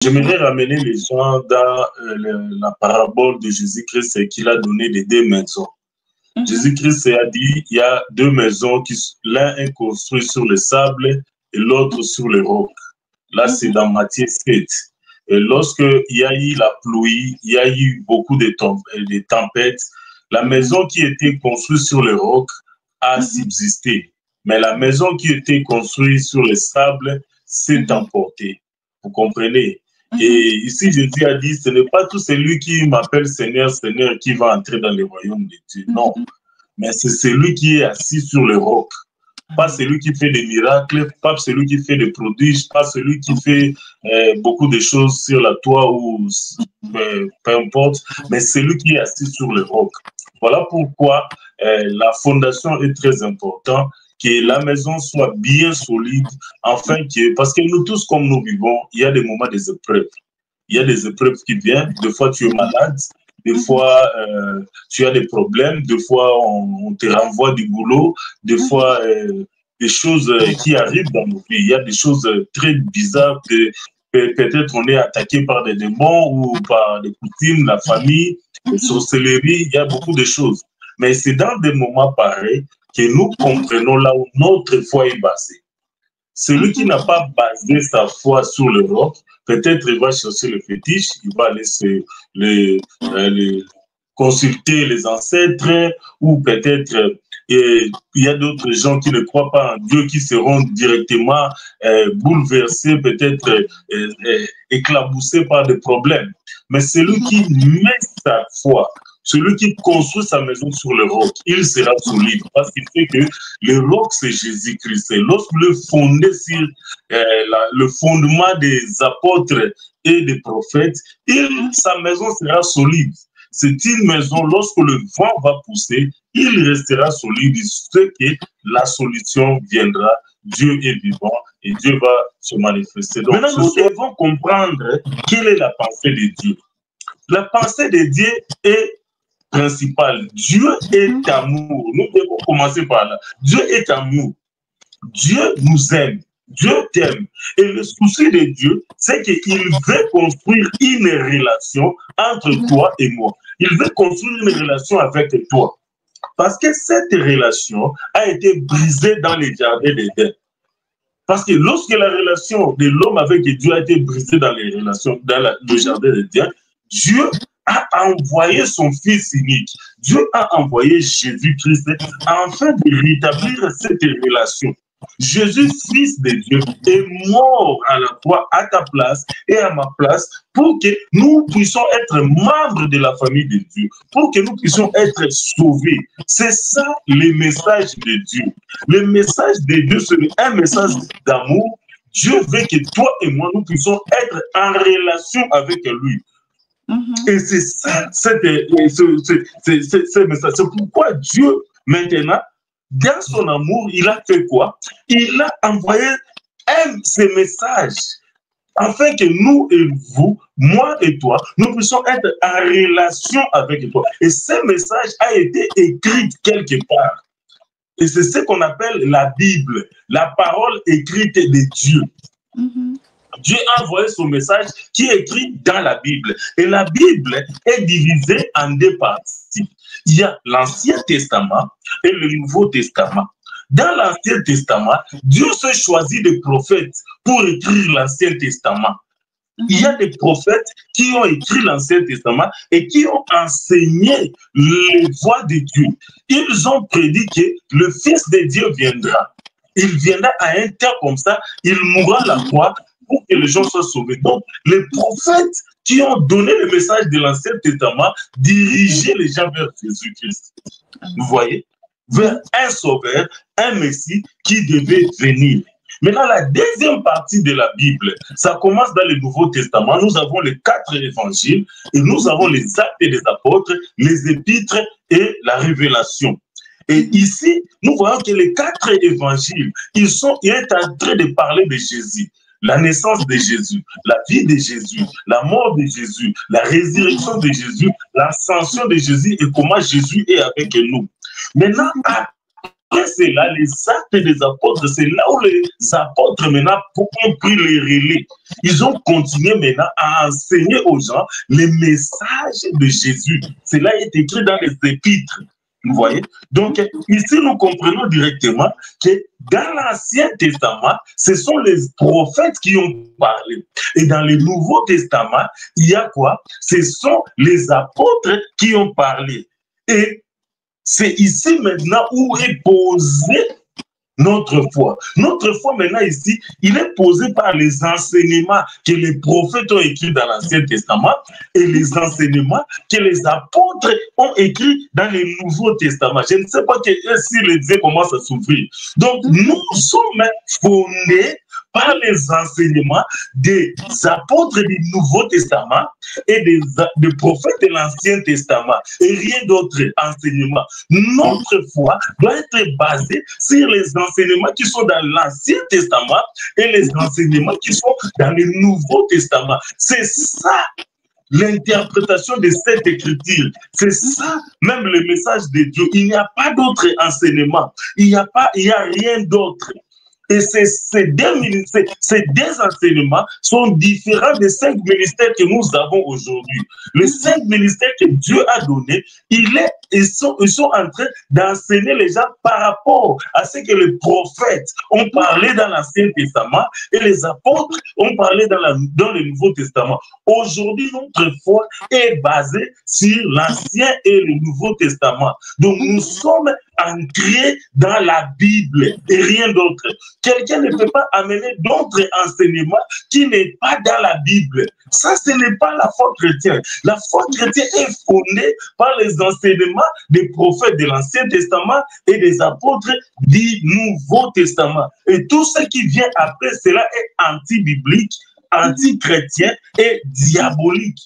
J'aimerais ramener les gens dans la parabole de Jésus-Christ qu'il a donné des deux maisons. Jésus-Christ a dit il y a deux maisons, l'un est construit sur le sable et l'autre sur le roc. Là, c'est dans Matthieu 7. Et lorsqu'il y a eu la pluie, il y a eu beaucoup de tempêtes, la maison qui était construite sur le roc a subsisté. Mais la maison qui était construite sur le sable s'est emportée. Vous comprenez? Et ici, Jésus a dit, ce n'est pas tout celui qui m'appelle Seigneur, Seigneur, qui va entrer dans le royaume de Dieu. Non, mais c'est celui qui est assis sur le roc. Pas celui qui fait des miracles, pas celui qui fait des prodiges, pas celui qui fait beaucoup de choses sur la toit ou peu importe, mais celui qui est assis sur le roc. Voilà pourquoi la fondation est très importante, que la maison soit bien solide, parce que nous tous, comme nous vivons, il y a des moments des épreuves. Il y a des épreuves qui viennent, des fois tu es malade, des fois tu as des problèmes, des fois on te renvoie du boulot, des fois des choses qui arrivent dans nos vies. Il y a des choses très bizarres, peut-être on est attaqué par des démons ou par des coutumes, la famille, les sorcelleries, il y a beaucoup de choses. Mais c'est dans des moments pareils que nous comprenons là où notre foi est basée. Celui qui n'a pas basé sa foi sur le roc, peut-être il va chercher le fétiche, il va aller consulter les ancêtres, ou peut-être il y a d'autres gens qui ne croient pas en Dieu, qui seront directement bouleversés, peut-être éclaboussés par des problèmes. Mais celui qui met sa foi, celui qui construit sa maison sur le roc, il sera solide, parce qu'il fait que le roc, c'est Jésus-Christ. Lorsque le fondé sur le fondement des apôtres et des prophètes, sa maison sera solide. C'est une maison, lorsque le vent va pousser, il restera solide. Il sait que la solution viendra. Dieu est vivant et Dieu va se manifester. Donc, maintenant, nous devons comprendre quelle est la pensée de Dieu. La pensée de Dieu est principale. Dieu est amour. Nous devons commencer par là. Dieu est amour. Dieu nous aime. Dieu t'aime. Et le souci de Dieu, c'est qu'il veut construire une relation entre toi et moi. Il veut construire une relation avec toi. Parce que cette relation a été brisée dans les jardins d'Éden. Parce que lorsque la relation de l'homme avec Dieu a été brisée dans les relations, dans le jardin d'Éden, Dieu a envoyé son Fils unique. Dieu a envoyé Jésus-Christ afin de rétablir cette relation. Jésus, Fils de Dieu, est mort à la croix à ta place et à ma place pour que nous puissions être membres de la famille de Dieu, pour que nous puissions être sauvés. C'est ça le message de Dieu. Le message de Dieu, c'est un message d'amour. Dieu veut que toi et moi, nous puissions être en relation avec lui. Et c'est ça, ce message. C'est pourquoi Dieu, maintenant, dans son amour, il a fait quoi? Il a envoyé ce message afin que nous et vous, moi et toi, nous puissions être en relation avec toi. Et ce message a été écrit quelque part. Et c'est ce qu'on appelle la Bible, la parole écrite de Dieu. Dieu a envoyé son message qui est écrit dans la Bible. Et la Bible est divisée en deux parties. Il y a l'Ancien Testament et le Nouveau Testament. Dans l'Ancien Testament, Dieu se choisit des prophètes pour écrire l'Ancien Testament. Il y a des prophètes qui ont écrit l'Ancien Testament et qui ont enseigné les voies de Dieu. Ils ont prédit que le Fils de Dieu viendra. Il viendra à un temps comme ça, il mourra à la croix pour que les gens soient sauvés. Donc, les prophètes qui ont donné le message de l'Ancien Testament dirigeaient les gens vers Jésus-Christ. Vous voyez? Vers un sauveur, un Messie qui devait venir. Maintenant, la deuxième partie de la Bible, ça commence dans le Nouveau Testament. Nous avons les 4 évangiles et nous avons les actes des apôtres, les épîtres et la révélation. Et ici, nous voyons que les 4 évangiles, ils sont en train de parler de Jésus. La naissance de Jésus, la vie de Jésus, la mort de Jésus, la résurrection de Jésus, l'ascension de Jésus et comment Jésus est avec nous. Maintenant, après cela, les actes des apôtres, c'est là où les apôtres maintenant ont pris les relais. Ils ont continué maintenant à enseigner aux gens les messages de Jésus. Cela est écrit dans les épîtres. Vous voyez? Donc, ici, nous comprenons directement que dans l'Ancien Testament, ce sont les prophètes qui ont parlé. Et dans le Nouveau Testament, il y a quoi? Ce sont les apôtres qui ont parlé. Et c'est ici maintenant où est posée notre foi. Notre foi maintenant ici, il est posé par les enseignements que les prophètes ont écrits dans l'Ancien Testament et les enseignements que les apôtres ont écrits dans le Nouveau Testament. Je ne sais pas si les dieux commencent à s'ouvrir. Donc, nous sommes fondés par les enseignements des apôtres du Nouveau Testament et des prophètes de l'Ancien Testament et rien d'autre enseignement. Notre foi doit être basée sur les enseignements qui sont dans l'Ancien Testament et les enseignements qui sont dans le Nouveau Testament. C'est ça l'interprétation de cette écriture. C'est ça même le message de Dieu. Il n'y a pas d'autre enseignement. Il n'y a rien d'autre. Et ces deux enseignements sont différents des 5 ministères que nous avons aujourd'hui. Les 5 ministères que Dieu a donnés, ils sont en train d'enseigner les gens par rapport à ce que les prophètes ont parlé dans l'Ancien Testament et les apôtres ont parlé dans le Nouveau Testament. Aujourd'hui, notre foi est basée sur l'Ancien et le Nouveau Testament. Donc, nous sommes ancrés dans la Bible et rien d'autre. Quelqu'un ne peut pas amener d'autres enseignements qui n'est pas dans la Bible. Ça, ce n'est pas la foi chrétienne. La foi chrétienne est fondée par les enseignements des prophètes de l'Ancien Testament et des apôtres du Nouveau Testament. Et tout ce qui vient après cela est anti-biblique, anti-chrétien et diabolique.